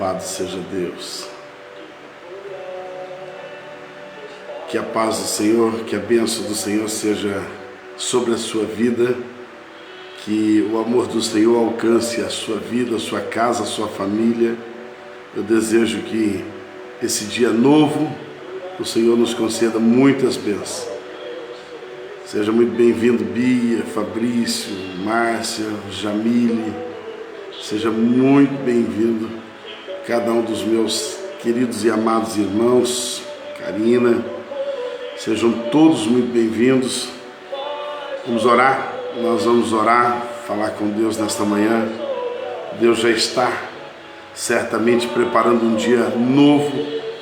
Louvado seja Deus. Que a paz do Senhor, que a bênção do Senhor seja sobre a sua vida, que o amor do Senhor alcance a sua vida, a sua casa, a sua família. Eu desejo que esse dia novo o Senhor nos conceda muitas bênçãos. Seja muito bem-vindo, Bia, Fabrício, Márcia, Jamile. Seja muito bem-vindo cada um dos meus queridos e amados irmãos, Karina. Sejam todos muito bem-vindos. Vamos orar, nós vamos orar, falar com Deus nesta manhã. Deus já está certamente preparando um dia novo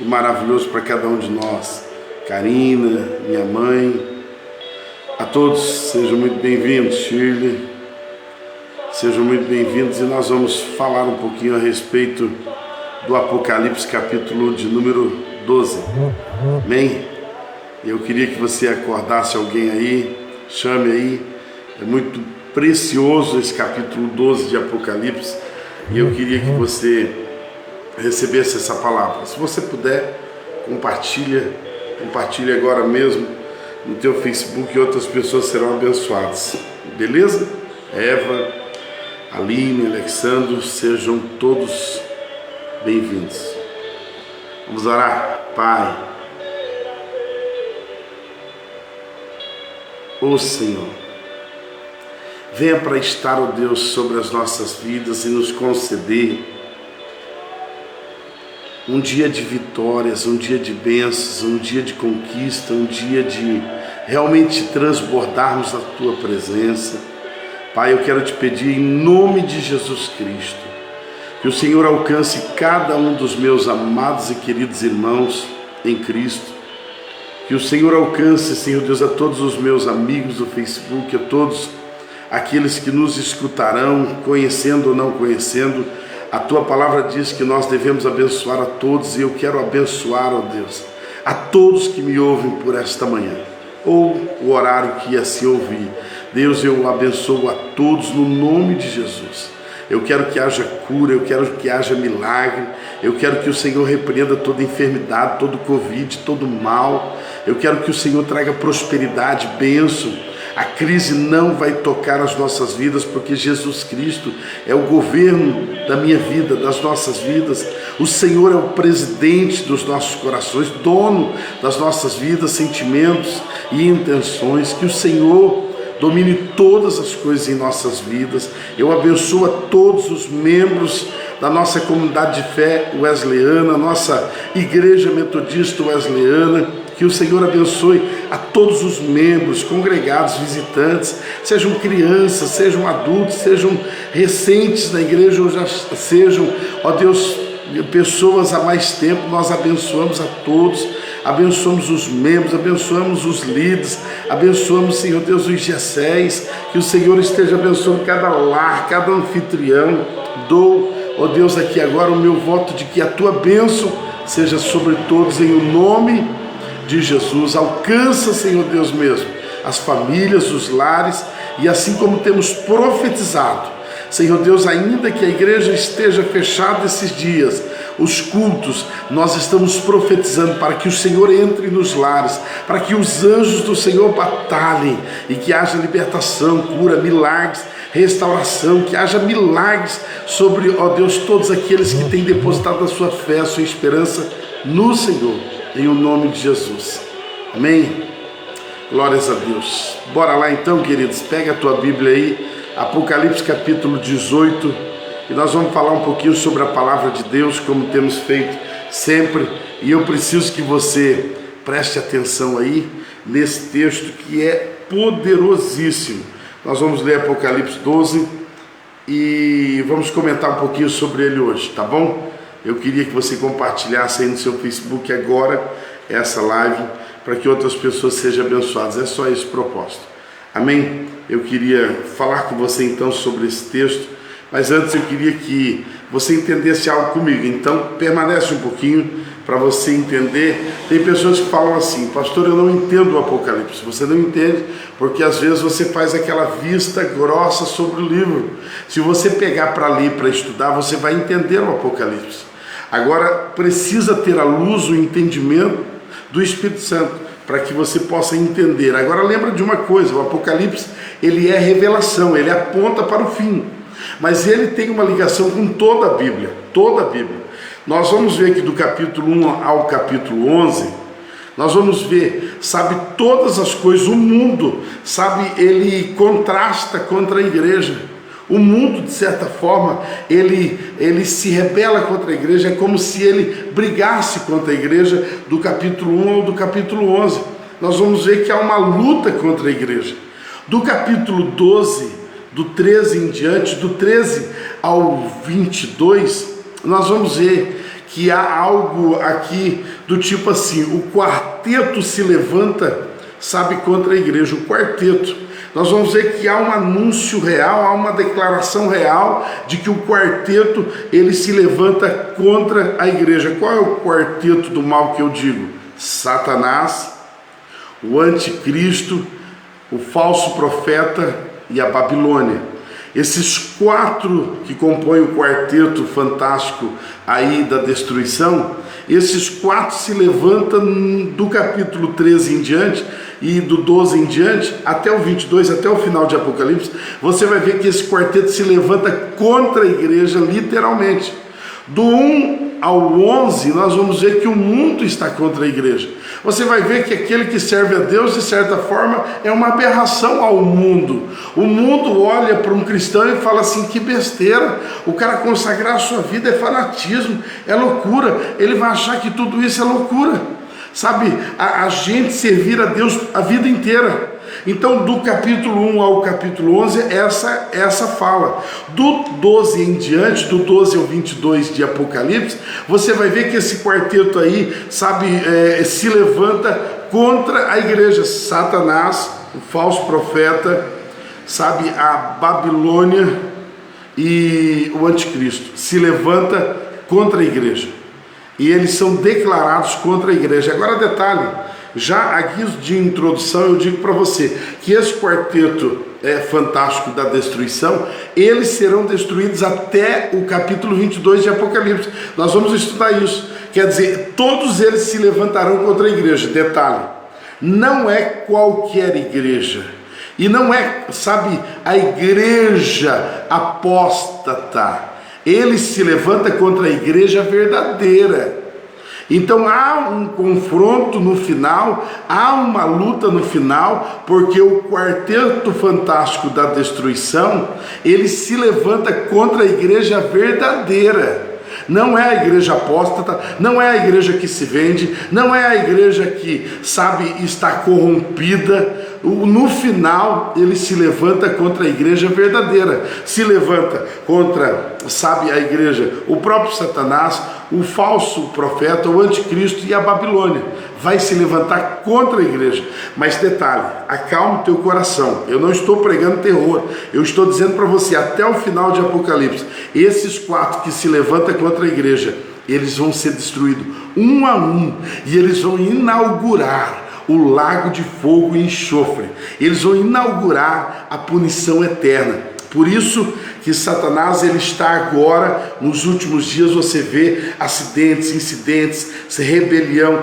e maravilhoso para cada um de nós. Karina, minha mãe, a todos sejam muito bem-vindos. Shirley, sejam muito bem-vindos, e nós vamos falar um pouquinho a respeito do Apocalipse, capítulo de número 12. Amém? Eu queria que você acordasse alguém aí, chame aí. É muito precioso esse capítulo 12 de Apocalipse, e eu queria que você recebesse essa palavra. Se você puder, compartilhe agora mesmo no teu Facebook, e outras pessoas serão abençoadas. Beleza? Eva, Aline, Alexandre, sejam todos bem-vindos. Vamos orar. Pai, ó Senhor, venha para estar, ó Deus, sobre as nossas vidas e nos conceder um dia de vitórias, um dia de bênçãos, um dia de conquista, um dia de realmente transbordarmos a Tua presença. Pai, eu quero te pedir em nome de Jesus Cristo, que o Senhor alcance cada um dos meus amados e queridos irmãos em Cristo. Que o Senhor alcance, Senhor Deus, a todos os meus amigos do Facebook, a todos aqueles que nos escutarão, conhecendo ou não conhecendo. A Tua palavra diz que nós devemos abençoar a todos, e eu quero abençoar, ó Deus, a todos que me ouvem por esta manhã, ou o horário que assim ouvir. Deus, eu abençoo a todos no nome de Jesus. Eu quero que haja cura, eu quero que haja milagre, eu quero que o Senhor repreenda toda enfermidade, todo Covid, todo mal. Eu quero que o Senhor traga prosperidade, bênção. A crise não vai tocar as nossas vidas, porque Jesus Cristo é o governo da minha vida, das nossas vidas. O Senhor é o presidente dos nossos corações, dono das nossas vidas, sentimentos e intenções. Que o Senhor domine todas as coisas em nossas vidas. Eu abençoo a todos os membros da nossa comunidade de fé wesleyana, nossa igreja metodista wesleyana. Que o Senhor abençoe a todos os membros, congregados, visitantes, sejam crianças, sejam adultos, sejam recentes na igreja, ou já sejam, ó Deus, pessoas há mais tempo. Nós abençoamos a todos, abençoamos os membros, abençoamos os líderes, abençoamos, Senhor Deus, os GCs. Que o Senhor esteja abençoando cada lar, cada anfitrião. Dou, ó Deus, aqui agora o meu voto de que a Tua bênção seja sobre todos, em o nome de Jesus. Alcança, Senhor Deus mesmo, as famílias, os lares, e assim como temos profetizado, Senhor Deus, ainda que a igreja esteja fechada esses dias, os cultos, nós estamos profetizando para que o Senhor entre nos lares, para que os anjos do Senhor batalhem, e que haja libertação, cura, milagres, restauração, que haja milagres sobre, ó Deus, todos aqueles que têm depositado a sua fé, a sua esperança no Senhor, em o nome de Jesus. Amém? Glórias a Deus. Bora lá então, queridos, pega a tua Bíblia aí, Apocalipse capítulo 18, e nós vamos falar um pouquinho sobre a palavra de Deus, como temos feito sempre, e eu preciso que você preste atenção aí nesse texto que é poderosíssimo. Nós vamos ler Apocalipse 12 e vamos comentar um pouquinho sobre ele hoje, tá bom? Eu queria que você compartilhasse aí no seu Facebook agora essa live, para que outras pessoas sejam abençoadas. É só esse propósito. Amém? Eu queria falar com você então sobre esse texto, mas antes eu queria que você entendesse algo comigo. Então permanece um pouquinho para você entender. Tem pessoas que falam assim: pastor, eu não entendo o Apocalipse. Você não entende porque às vezes você faz aquela vista grossa sobre o livro. Se você pegar para ler, para estudar, você vai entender o Apocalipse. Agora precisa ter a luz, o entendimento do Espírito Santo, para que você possa entender. Agora lembra de uma coisa, o Apocalipse, ele é revelação, ele aponta para o fim, mas ele tem uma ligação com toda a Bíblia, toda a Bíblia. Nós vamos ver aqui do capítulo 1 ao capítulo 11, nós vamos ver, sabe, todas as coisas, o mundo, sabe, ele contrasta contra a igreja. O mundo, de certa forma, ele se rebela contra a igreja, é como se ele brigasse contra a igreja, do capítulo 1 ao do capítulo 11. Nós vamos ver que há uma luta contra a igreja. Do capítulo 12, do 13 em diante, do 13 ao 22, nós vamos ver que há algo aqui do tipo assim: o quarteto se levanta, sabe, contra a igreja, o quarteto. Nós vamos ver que há um anúncio real, há uma declaração real de que o quarteto, ele se levanta contra a igreja. Qual é o quarteto do mal que eu digo? Satanás, o anticristo, o falso profeta e a Babilônia. Esses quatro que compõem o quarteto fantástico aí da destruição, esses quatro se levantam do capítulo 13 em diante, e do 12 em diante, até o 22, até o final de Apocalipse. Você vai ver que esse quarteto se levanta contra a igreja, literalmente. Do 1 ao 11, nós vamos ver que o mundo está contra a igreja. Você vai ver que aquele que serve a Deus, de certa forma, é uma aberração ao mundo. O mundo olha para um cristão e fala assim: que besteira, o cara consagrar a sua vida é fanatismo, é loucura, ele vai achar que tudo isso é loucura. Sabe, a gente servir a Deus a vida inteira. Então, do capítulo 1 ao capítulo 11, essa fala. Do 12 em diante, do 12 ao 22 de Apocalipse, você vai ver que esse quarteto aí, sabe, se levanta contra a igreja. Satanás, o falso profeta, sabe, a Babilônia e o anticristo se levanta contra a igreja. E eles são declarados contra a igreja. Agora detalhe, já aqui de introdução eu digo para você que esse quarteto fantástico da destruição, eles serão destruídos até o capítulo 22 de Apocalipse. Nós vamos estudar isso. Quer dizer, todos eles se levantarão contra a igreja. Detalhe, não é qualquer igreja. E não é, sabe, a igreja apóstata. Ele se levanta contra a igreja verdadeira. Então há um confronto no final, há uma luta no final, porque o quarteto fantástico da destruição, ele se levanta contra a igreja verdadeira. Não é a igreja apóstata, não é a igreja que se vende, não é a igreja que, sabe, está corrompida. No final, ele se levanta contra a igreja verdadeira, se levanta contra, sabe, a igreja, o próprio Satanás, o falso profeta, o anticristo e a Babilônia. Vai se levantar contra a igreja. Mas detalhe, acalme teu coração. Eu não estou pregando terror, eu estou dizendo para você, até o final de Apocalipse, esses quatro que se levantam contra a igreja, eles vão ser destruídos um a um, e eles vão inaugurar o lago de fogo e enxofre. Eles vão inaugurar a punição eterna. Por isso que Satanás, ele está agora, nos últimos dias, você vê acidentes, incidentes, rebelião,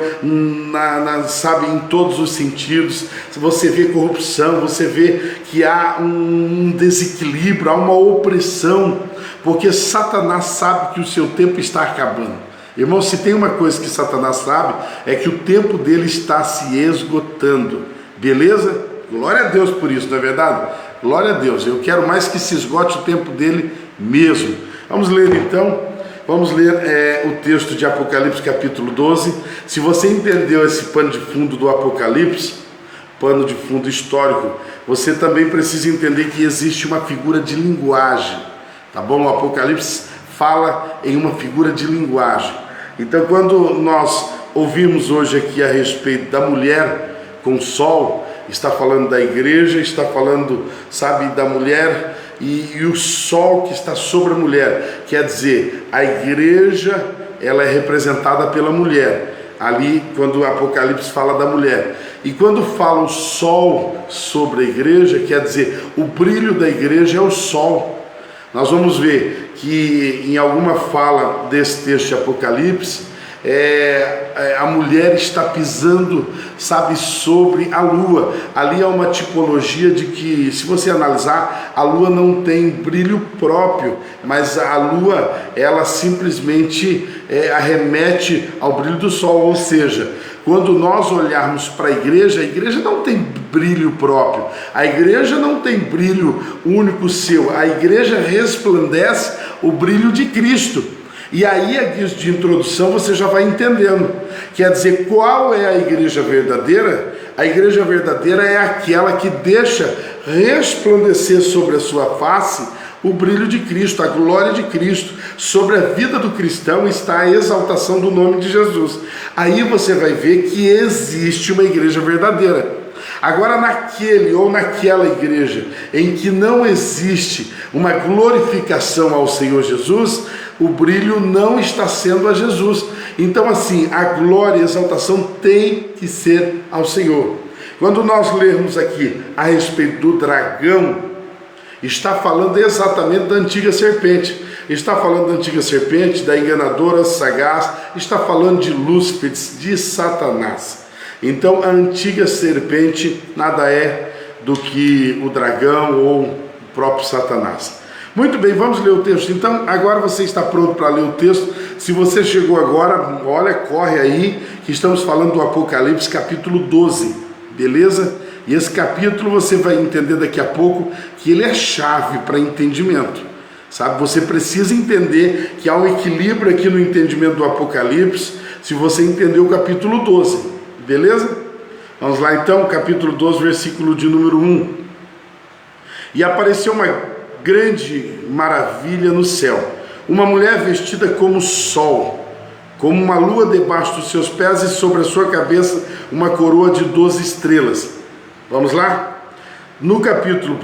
sabe, em todos os sentidos. Você vê corrupção, você vê que há um desequilíbrio, há uma opressão, porque Satanás sabe que o seu tempo está acabando. Irmão, se tem uma coisa que Satanás sabe, é que o tempo dele está se esgotando. Beleza? Glória a Deus por isso, não é verdade? Glória a Deus. Eu quero mais que se esgote o tempo dele mesmo. Vamos ler então. Vamos ler o texto de Apocalipse capítulo 12. Se você entendeu esse pano de fundo do Apocalipse, pano de fundo histórico, você também precisa entender que existe uma figura de linguagem. Tá bom? O Apocalipse fala em uma figura de linguagem. Então, quando nós ouvimos hoje aqui a respeito da mulher com sol, está falando da igreja, está falando, sabe, da mulher e o sol que está sobre a mulher. Quer dizer, a igreja, ela é representada pela mulher. Ali, quando o Apocalipse fala da mulher. E quando fala o sol sobre a igreja, quer dizer, o brilho da igreja é o sol. Nós vamos ver que em alguma fala desse texto de Apocalipse, a mulher está pisando, sabe, sobre a lua. Ali há uma tipologia de que, se você analisar, a lua não tem brilho próprio, mas a lua, ela simplesmente arremete ao brilho do sol. Ou seja, quando nós olharmos para a igreja não tem brilho próprio, a igreja não tem brilho único seu, a igreja resplandece o brilho de Cristo. E aí, a guisa de introdução, você já vai entendendo. Quer dizer, qual é a igreja verdadeira? A igreja verdadeira é aquela que deixa resplandecer sobre a sua face o brilho de Cristo, a glória de Cristo. Sobre a vida do cristão está a exaltação do nome de Jesus. Aí você vai ver que existe uma igreja verdadeira. Agora, naquele ou naquela igreja em que não existe uma glorificação ao Senhor Jesus, o brilho não está sendo a Jesus. Então, assim, a glória e a exaltação tem que ser ao Senhor. Quando nós lermos aqui a respeito do dragão, está falando exatamente da antiga serpente. Está falando da antiga serpente, da enganadora sagaz, está falando de Lúcifer, de Satanás. Então, a antiga serpente nada é do que o dragão ou o próprio Satanás. Muito bem, vamos ler o texto. Então, agora você está pronto para ler o texto. Se você chegou agora, olha, corre aí, que estamos falando do Apocalipse, capítulo 12, beleza? E esse capítulo você vai entender daqui a pouco que ele é chave para entendimento, sabe? Você precisa entender que há um equilíbrio aqui no entendimento do Apocalipse, se você entender o capítulo 12. Beleza? Vamos lá então, capítulo 12, versículo de número 1. E apareceu uma grande maravilha no céu, uma mulher vestida como o sol, como uma lua debaixo dos seus pés, e sobre a sua cabeça uma coroa de 12 estrelas. Vamos lá? No capítulo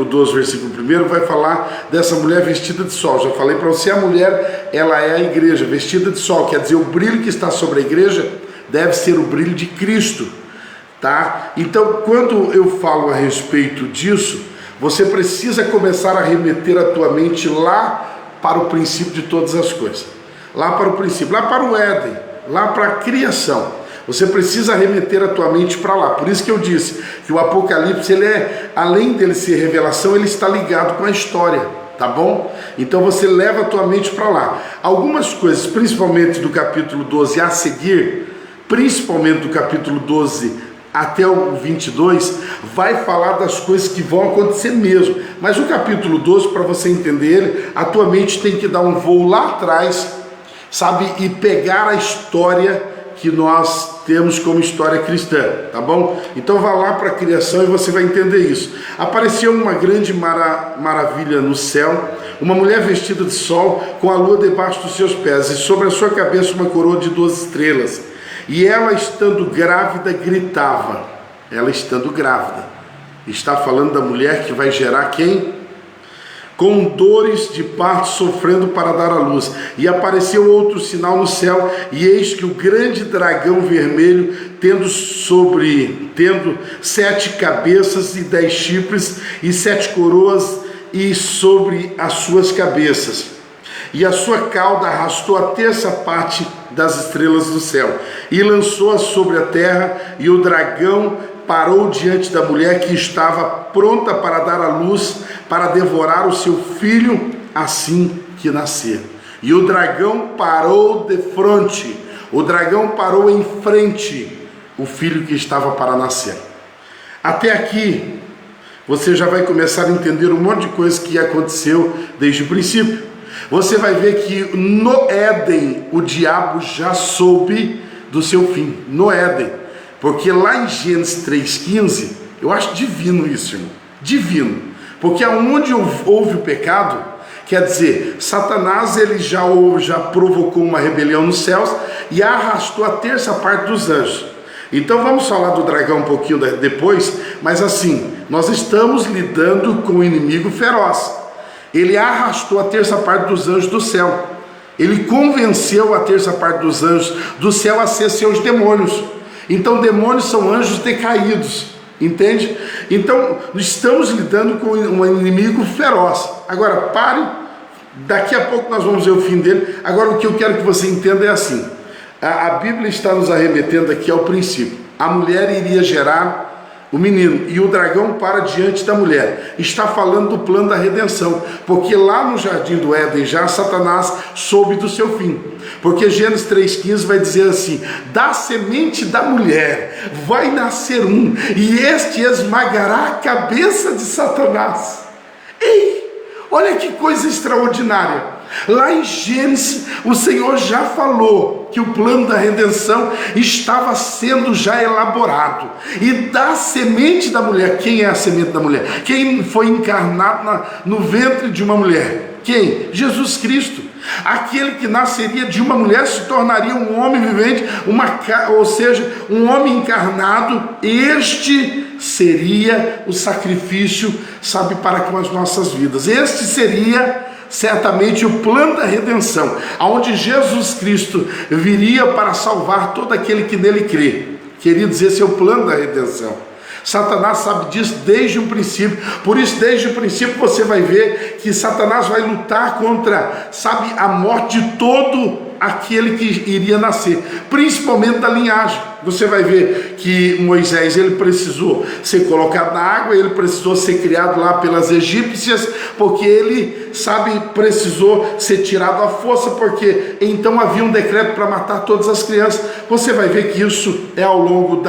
12, versículo 1, vai falar dessa mulher vestida de sol. Já falei para você, a mulher, ela é a igreja, vestida de sol, quer dizer, o brilho que está sobre a igreja deve ser o brilho de Cristo, tá? Então, quando eu falo a respeito disso, você precisa começar a remeter a tua mente lá para o princípio de todas as coisas, lá para o princípio, lá para o Éden, lá para a criação. Você precisa remeter a tua mente para lá. Por isso que eu disse que o Apocalipse, além dele ser revelação, ele está ligado com a história, tá bom? Então você leva a tua mente para lá. Algumas coisas, principalmente do capítulo 12 a seguir, principalmente do capítulo 12 até o 22, vai falar das coisas que vão acontecer mesmo. Mas o capítulo 12, para você entender ele, a tua mente tem que dar um voo lá atrás, sabe? E pegar a história que nós temos como história cristã, tá bom? Então vá lá para a criação e você vai entender isso. Apareceu uma grande maravilha no céu, uma mulher vestida de sol, com a lua debaixo dos seus pés, e sobre a sua cabeça uma coroa de 12 estrelas. E ela, estando grávida, gritava. Ela estando grávida. Está falando da mulher que vai gerar quem? Com dores de parto, sofrendo para dar à luz. E apareceu outro sinal no céu, e eis que o grande dragão vermelho, tendo 7 cabeças e 10 chifres, e 7 coroas, e sobre as suas cabeças. E a sua cauda arrastou a terça parte das estrelas do céu, e lançou-a sobre a terra, e o dragão parou diante da mulher que estava pronta para dar à luz, para devorar o seu filho assim que nascer. E o dragão parou de frente, o dragão parou em frente, o filho que estava para nascer. Até aqui, você já vai começar a entender um monte de coisa que aconteceu desde o princípio. Você vai ver que no Éden o diabo já soube do seu fim, no Éden, porque lá em Gênesis 3,15, eu acho divino isso, irmão, divino, porque aonde houve o pecado, quer dizer, Satanás ele já provocou uma rebelião nos céus e arrastou a terça parte dos anjos. Então vamos falar do dragão um pouquinho depois, mas assim, nós estamos lidando com um inimigo feroz. Ele arrastou a terça parte dos anjos do céu. Ele convenceu a terça parte dos anjos do céu a ser seus demônios. Então demônios são anjos decaídos, entende? Então estamos lidando com um inimigo feroz. Agora pare, Daqui a pouco nós vamos ver o fim dele. Agora o que eu quero que você entenda é assim: a Bíblia está nos arremetendo aqui ao princípio. A mulher iria gerar o menino, e o dragão para diante da mulher. Está falando do plano da redenção, porque lá no jardim do Éden já Satanás soube do seu fim, porque Gênesis 3,15 vai dizer assim: da semente da mulher vai nascer um, e este esmagará a cabeça de Satanás. Ei, olha que coisa extraordinária. Lá em Gênesis, o Senhor já falou que o plano da redenção estava sendo já elaborado. E da semente da mulher, quem é a semente da mulher? Quem foi encarnado no ventre de uma mulher? Quem? Jesus Cristo. Aquele que nasceria de uma mulher se tornaria um homem vivente, ou seja, um homem encarnado. Este seria o sacrifício, sabe, para com as nossas vidas. Este seria certamente o plano da redenção, onde Jesus Cristo viria para salvar todo aquele que nele crê. Queridos, esse é o plano da redenção. Satanás sabe disso desde o princípio. Por isso, desde o princípio, você vai ver que Satanás vai lutar contra, sabe, a morte de todo aquele que iria nascer, principalmente da linhagem. Você vai ver que Moisés, ele precisou ser colocado na água, ele precisou ser criado lá pelas egípcias, porque ele, sabe, precisou ser tirado à força, porque então havia um decreto para matar todas as crianças. Você vai ver que isso é ao longo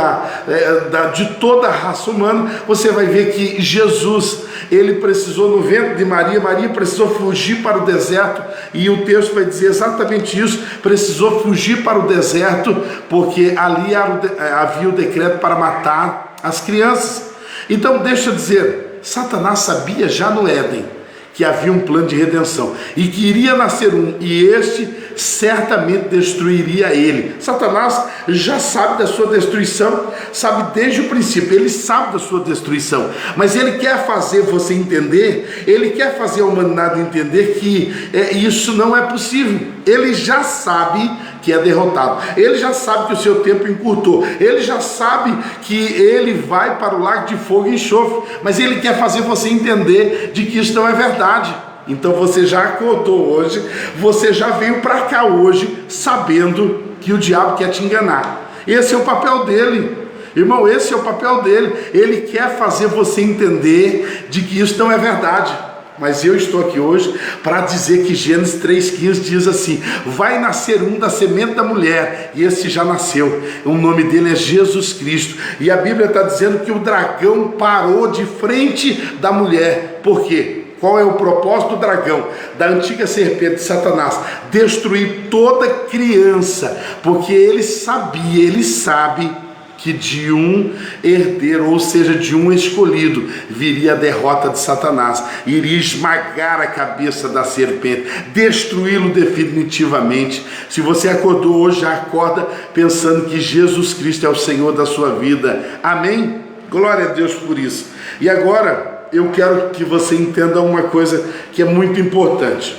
de toda a raça humana. Você vai ver que Jesus, ele precisou no ventre de Maria, Maria precisou fugir para o deserto, e o texto vai dizer exatamente isso: precisou fugir para o deserto, porque ali havia o decreto para matar as crianças. Então deixa eu dizer, Satanás sabia já no Éden que havia um plano de redenção, e que iria nascer um, e este certamente destruiria ele. Satanás já sabe da sua destruição, sabe desde o princípio, ele sabe da sua destruição, mas ele quer fazer você entender, ele quer fazer a humanidade entender que isso não é possível. Ele já sabe que é derrotado, ele já sabe que o seu tempo encurtou, ele já sabe que ele vai para o lago de fogo e enxofre, mas ele quer fazer você entender de que isso não é verdade. Então você já acordou hoje, você já veio para cá hoje sabendo que o diabo quer te enganar. Esse é o papel dele, irmão, esse é o papel dele. Ele quer fazer você entender de que isso não é verdade. Mas eu estou aqui hoje para dizer que Gênesis 3,15 diz assim: vai nascer um da semente da mulher, e esse já nasceu, o nome dele é Jesus Cristo. E a Bíblia está dizendo que o dragão parou de frente da mulher. Por quê? Qual é o propósito do dragão, da antiga serpente de Satanás? Destruir toda criança, porque ele sabe que de um herdeiro, ou seja, de um escolhido, viria a derrota de Satanás, iria esmagar a cabeça da serpente, destruí-lo definitivamente. Se você acordou hoje, já acorda pensando que Jesus Cristo é o Senhor da sua vida. Amém? Glória a Deus por isso. E agora eu quero que você entenda uma coisa que é muito importante.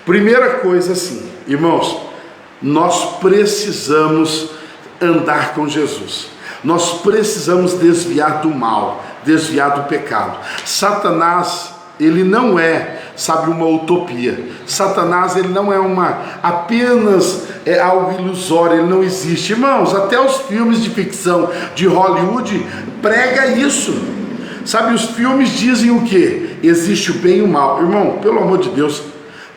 Primeira coisa, assim, irmãos, nós precisamos andar com Jesus. Nós precisamos desviar do mal, desviar do pecado. Satanás, ele não é, sabe, uma utopia. Satanás, ele não é apenas algo ilusório, ele não existe. Irmãos, até os filmes de ficção de Hollywood prega isso. Sabe, os filmes dizem o quê? Existe o bem e o mal. Irmão, pelo amor de Deus,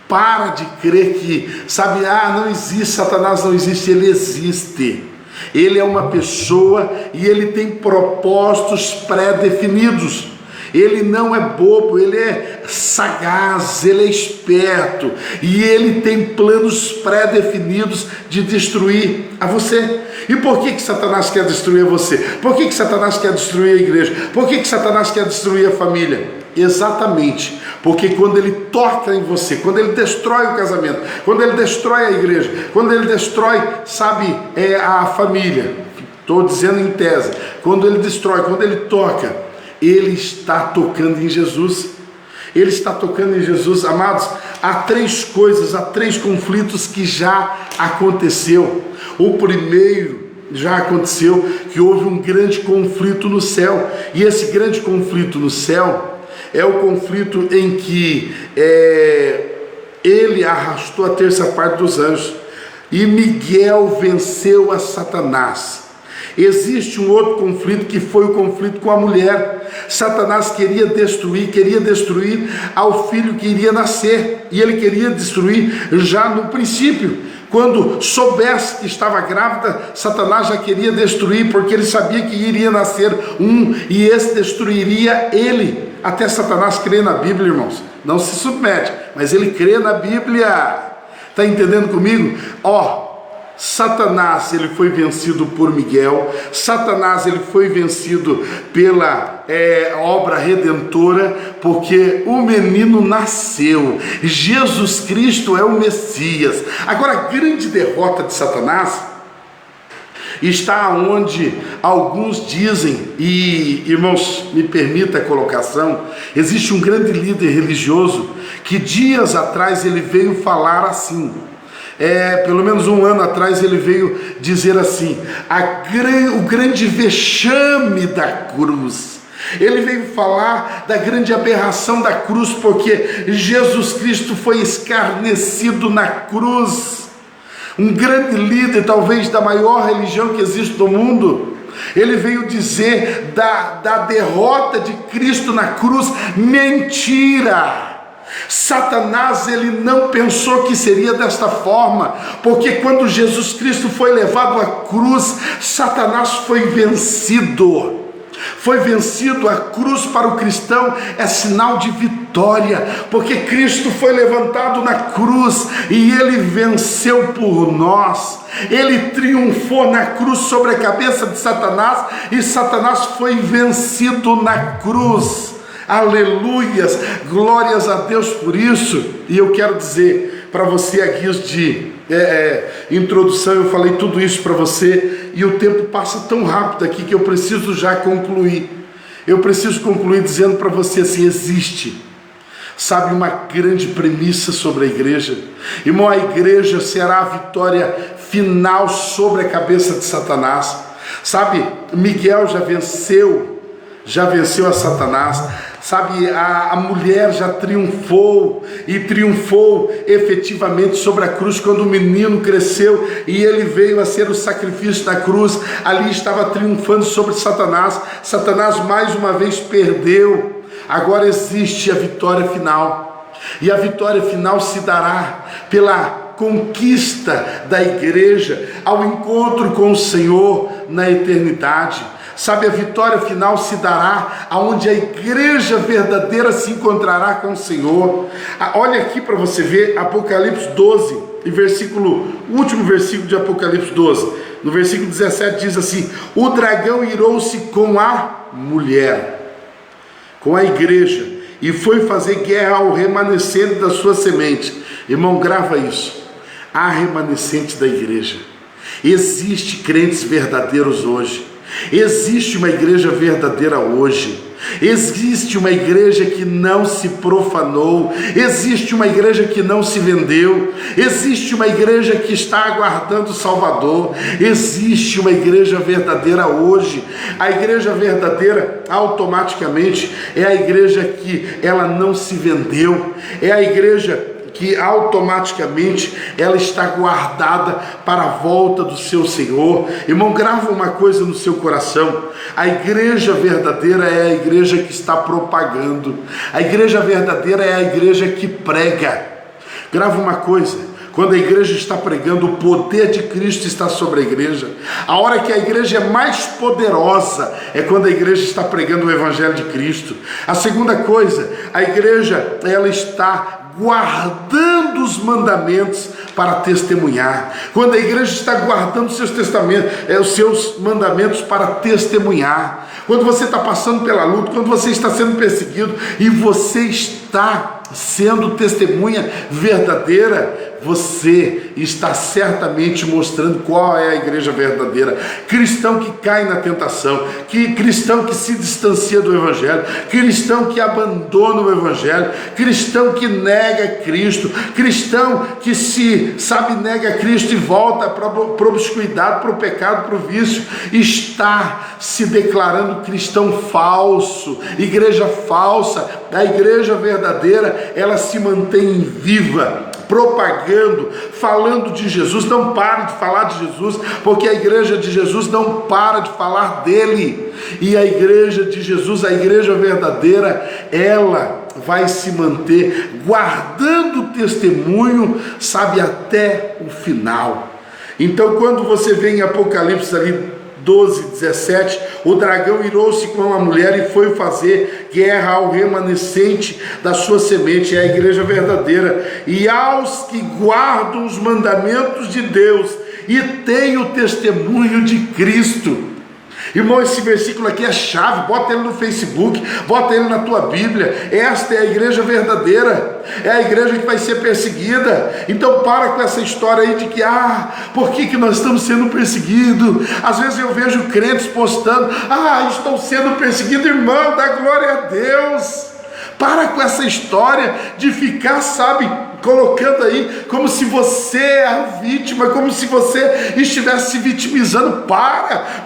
para de crer que, sabe, não existe, Satanás não existe, ele existe. Ele é uma pessoa e ele tem propósitos pré-definidos. Ele não é bobo, ele é sagaz, ele é esperto, e ele tem planos pré-definidos de destruir a você. E por que Satanás quer destruir você? Por que Satanás quer destruir a igreja? Por que Satanás quer destruir a família? Exatamente, porque quando ele toca em você, quando ele destrói o casamento, quando ele destrói a igreja, quando ele destrói, sabe, a família, estou dizendo em tese, quando ele destrói, quando ele toca, ele está tocando em Jesus. Ele está tocando em Jesus. Amados, há três coisas, há três conflitos que já aconteceu. O primeiro já aconteceu, que houve um grande conflito no céu, e esse grande conflito no céu é o conflito em que ele arrastou a terça parte dos anjos. E Miguel venceu a Satanás. Existe um outro conflito que foi o conflito com a mulher. Satanás queria destruir ao filho que iria nascer. E ele queria destruir já no princípio. Quando soubesse que estava grávida, Satanás já queria destruir, porque ele sabia que iria nascer um e esse destruiria ele. Até Satanás crê na Bíblia, irmãos. Não se submete, mas ele crê na Bíblia. Está entendendo comigo? Satanás, ele foi vencido por Miguel. Satanás, ele foi vencido pela obra redentora, porque o menino nasceu. Jesus Cristo é o Messias. Agora, a grande derrota de Satanás está onde alguns dizem, e irmãos, me permita a colocação, existe um grande líder religioso que dias atrás ele veio falar assim, pelo menos um ano atrás ele veio dizer assim, o grande vexame da cruz. Ele veio falar da grande aberração da cruz, porque Jesus Cristo foi escarnecido na cruz. Um grande líder, talvez da maior religião que existe no mundo, ele veio dizer da derrota de Cristo na cruz. Mentira! Satanás, ele não pensou que seria desta forma, porque quando Jesus Cristo foi levado à cruz, Satanás foi vencido. A cruz para o cristão é sinal de vitória, porque Cristo foi levantado na cruz e ele venceu por nós. Ele triunfou na cruz sobre a cabeça de Satanás e Satanás foi vencido na cruz. Aleluias, glórias a Deus por isso. E eu quero dizer para você, a guia de introdução, eu falei tudo isso para você e o tempo passa tão rápido aqui que eu preciso já concluir. Eu preciso concluir dizendo para você assim: existe, sabe, uma grande premissa sobre a igreja. Irmão, a igreja será a vitória final sobre a cabeça de Satanás. Sabe, Miguel já venceu a Satanás. Sabe, a mulher já triunfou, e triunfou efetivamente sobre a cruz quando o menino cresceu e ele veio a ser o sacrifício na cruz. Ali estava triunfando sobre Satanás. Satanás mais uma vez perdeu. Agora existe a vitória final, e a vitória final se dará pela conquista da igreja ao encontro com o Senhor na eternidade. Sabe, a vitória final se dará aonde a igreja verdadeira se encontrará com o Senhor. Olha aqui para você ver Apocalipse 12, o último versículo de Apocalipse 12, no versículo 17 diz assim: o dragão irou-se com a mulher, com a igreja, e foi fazer guerra ao remanescente da sua semente. Irmão, grava isso: há remanescente da igreja. Existe crentes verdadeiros hoje. Existe uma igreja verdadeira hoje. Existe uma igreja que não se profanou. Existe uma igreja que não se vendeu. Existe uma igreja que está aguardando o Salvador. Existe uma igreja verdadeira hoje. A igreja verdadeira automaticamente é a igreja que ela não se vendeu. É a igreja que automaticamente ela está guardada para a volta do seu Senhor. Irmão, grava uma coisa no seu coração: a igreja verdadeira é a igreja que está propagando. A igreja verdadeira é a igreja que prega. Grava uma coisa: quando a igreja está pregando, o poder de Cristo está sobre a igreja. A hora que a igreja é mais poderosa é quando a igreja está pregando o evangelho de Cristo. A segunda coisa, a igreja, ela está guardando os mandamentos para testemunhar. Quando a igreja está guardando os seus mandamentos para testemunhar. Quando você está passando pela luta, quando você está sendo perseguido e você está sendo testemunha verdadeira, você está certamente mostrando qual é a igreja verdadeira. Cristão que cai na tentação, cristão que se distancia do evangelho, cristão que abandona o evangelho, cristão que nega Cristo, cristão que nega Cristo e volta para a obscuridade, para o pecado, para o vício, está se declarando cristão falso, igreja falsa. A igreja verdadeira, ela se mantém viva propagando, falando de Jesus. Não pare de falar de Jesus, porque a igreja de Jesus não para de falar dele. E a igreja de Jesus, a igreja verdadeira, ela vai se manter guardando o testemunho, sabe, até o final. Então, quando você vê em Apocalipse ali 12, 17, o dragão irou-se com a mulher e foi fazer guerra ao remanescente da sua semente, é a igreja verdadeira, e aos que guardam os mandamentos de Deus e têm o testemunho de Cristo. Irmão, esse versículo aqui é chave. Bota ele no Facebook, bota ele na tua Bíblia. Esta é a igreja verdadeira, é a igreja que vai ser perseguida. Então para com essa história aí de que por que nós estamos sendo perseguidos? Às vezes eu vejo crentes postando: estão sendo perseguidos. Irmão, dá glória a Deus. Para com essa história de ficar, sabe, colocando aí como se você é a vítima, como se você estivesse se vitimizando.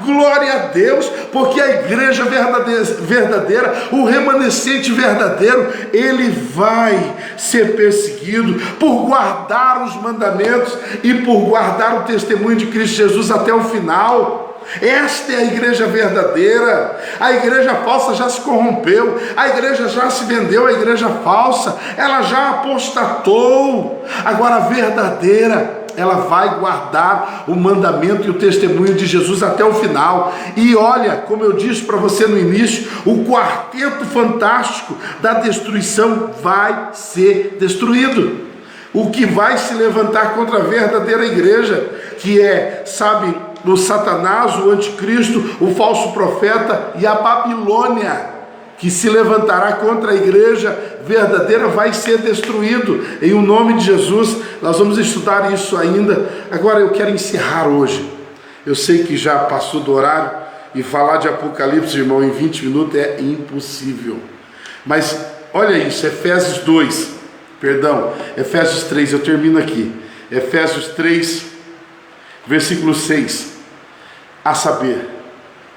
Glória a Deus, porque a igreja verdadeira, o remanescente verdadeiro, ele vai ser perseguido por guardar os mandamentos e por guardar o testemunho de Cristo Jesus até o final. Esta é a igreja verdadeira. A igreja falsa já se corrompeu, a igreja já se vendeu, a igreja falsa, ela já apostatou. Agora a verdadeira, ela vai guardar o mandamento e o testemunho de Jesus até o final. E olha, como eu disse para você no início, o quarteto fantástico da destruição vai ser destruído. O que vai se levantar contra a verdadeira igreja, que é, sabe, o Satanás, o anticristo, o falso profeta e a Babilônia, que se levantará contra a igreja verdadeira, vai ser destruído em o nome de Jesus. Nós vamos estudar isso ainda. Agora eu quero encerrar hoje. Eu sei que já passou do horário e falar de Apocalipse, irmão, em 20 minutos é impossível. Mas olha isso, Efésios 3, eu termino aqui. Efésios 3, versículo 6. A saber,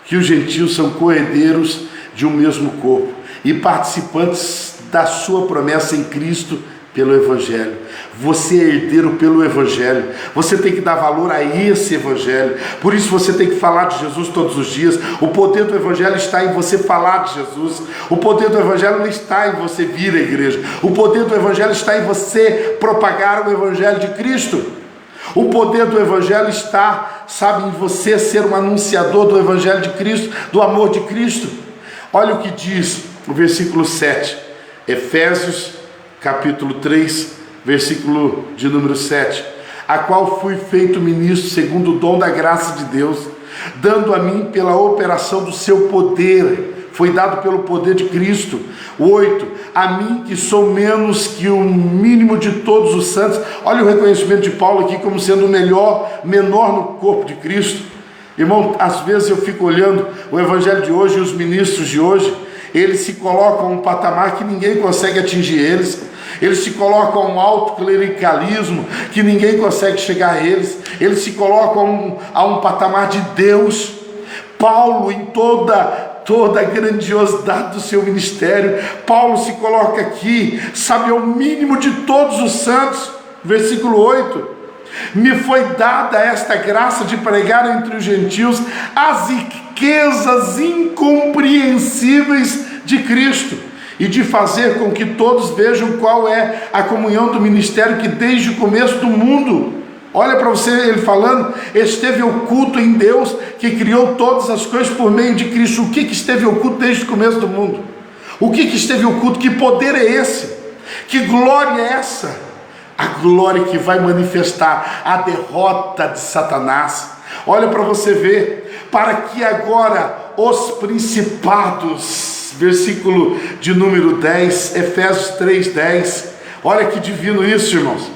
que os gentios são coerdeiros de um mesmo corpo e participantes da sua promessa em Cristo pelo Evangelho. Você é herdeiro pelo Evangelho. Você tem que dar valor a esse Evangelho. Por isso você tem que falar de Jesus todos os dias. O poder do Evangelho está em você falar de Jesus. O poder do Evangelho não está em você vir à igreja. O poder do Evangelho está em você propagar o Evangelho de Cristo. O poder do Evangelho está, sabe, em você ser um anunciador do Evangelho de Cristo, do amor de Cristo. Olha o que diz o versículo 7, Efésios capítulo 3, versículo de número 7. A qual fui feito ministro segundo o dom da graça de Deus, dando a mim pela operação do seu poder. Foi dado pelo poder de Cristo. 8. A mim que sou menos que o mínimo de todos os santos. Olha o reconhecimento de Paulo aqui como sendo o menor no corpo de Cristo. Irmão, às vezes eu fico olhando o evangelho de hoje e os ministros de hoje, eles se colocam a um patamar que ninguém consegue atingir eles. Eles se colocam a um alto clericalismo que ninguém consegue chegar a eles. Eles se colocam a um patamar de Deus. Paulo, em toda a grandiosidade do seu ministério, Paulo se coloca aqui, sabe, ao mínimo de todos os santos. Versículo 8: me foi dada esta graça de pregar entre os gentios as riquezas incompreensíveis de Cristo, e de fazer com que todos vejam qual é a comunhão do ministério que desde o começo do mundo, olha para você, ele falando, esteve oculto em Deus, que criou todas as coisas por meio de Cristo. O que esteve oculto desde o começo do mundo? O que esteve oculto? Que poder é esse? Que glória é essa? A glória que vai manifestar a derrota de Satanás. Olha para você ver, para que agora os principados, versículo de número 10, Efésios 3:10, olha que divino isso, irmãos.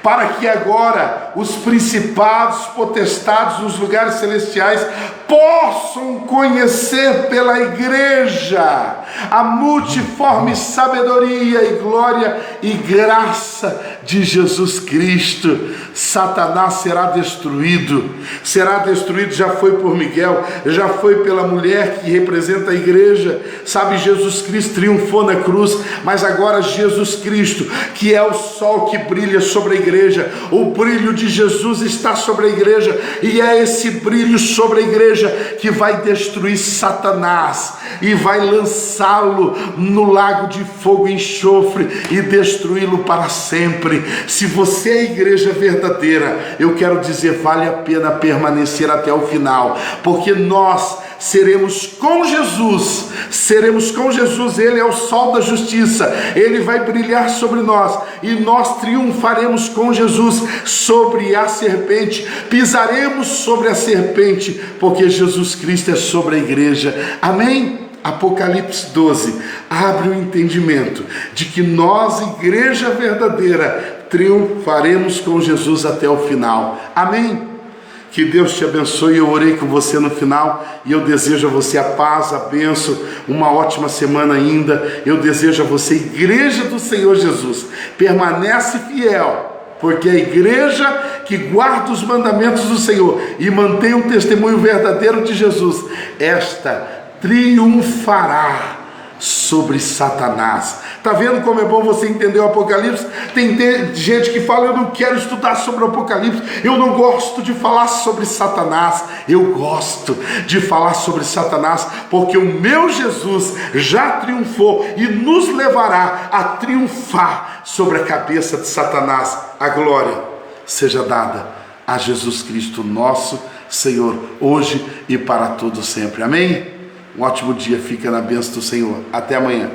Para que agora os principados, potestades nos lugares celestiais possam conhecer pela igreja a multiforme sabedoria e glória e graça de Jesus Cristo, Satanás será destruído, já foi por Miguel, já foi pela mulher que representa a igreja, sabe, Jesus Cristo triunfou na cruz, mas agora Jesus Cristo, que é o sol que brilha sobre a igreja, o brilho de Jesus está sobre a igreja, e é esse brilho sobre a igreja que vai destruir Satanás, e vai lançá-lo no lago de fogo e enxofre, e destruí-lo para sempre. Se você é a igreja verdadeira, eu quero dizer, vale a pena permanecer até o final, porque nós seremos com Jesus, Ele é o sol da justiça, Ele vai brilhar sobre nós, e nós triunfaremos com Jesus sobre a serpente, pisaremos sobre a serpente, porque Jesus Cristo é sobre a igreja, amém? Apocalipse 12, abre o entendimento de que nós, igreja verdadeira, triunfaremos com Jesus até o final, amém? Que Deus te abençoe. Eu orei com você no final e eu desejo a você a paz, a bênção, uma ótima semana ainda. Eu desejo a você, igreja do Senhor Jesus, permanece fiel, porque a igreja que guarda os mandamentos do Senhor e mantém um testemunho verdadeiro de Jesus, esta triunfará sobre Satanás. Tá vendo como é bom você entender o Apocalipse? Tem gente que fala, eu não quero estudar sobre o Apocalipse, eu não gosto de falar sobre Satanás. Eu gosto de falar sobre Satanás, porque o meu Jesus já triunfou e nos levará a triunfar sobre a cabeça de Satanás. A glória seja dada a Jesus Cristo, nosso Senhor, hoje e para todo sempre. Amém? Um ótimo dia, fica na bênção do Senhor. Até amanhã.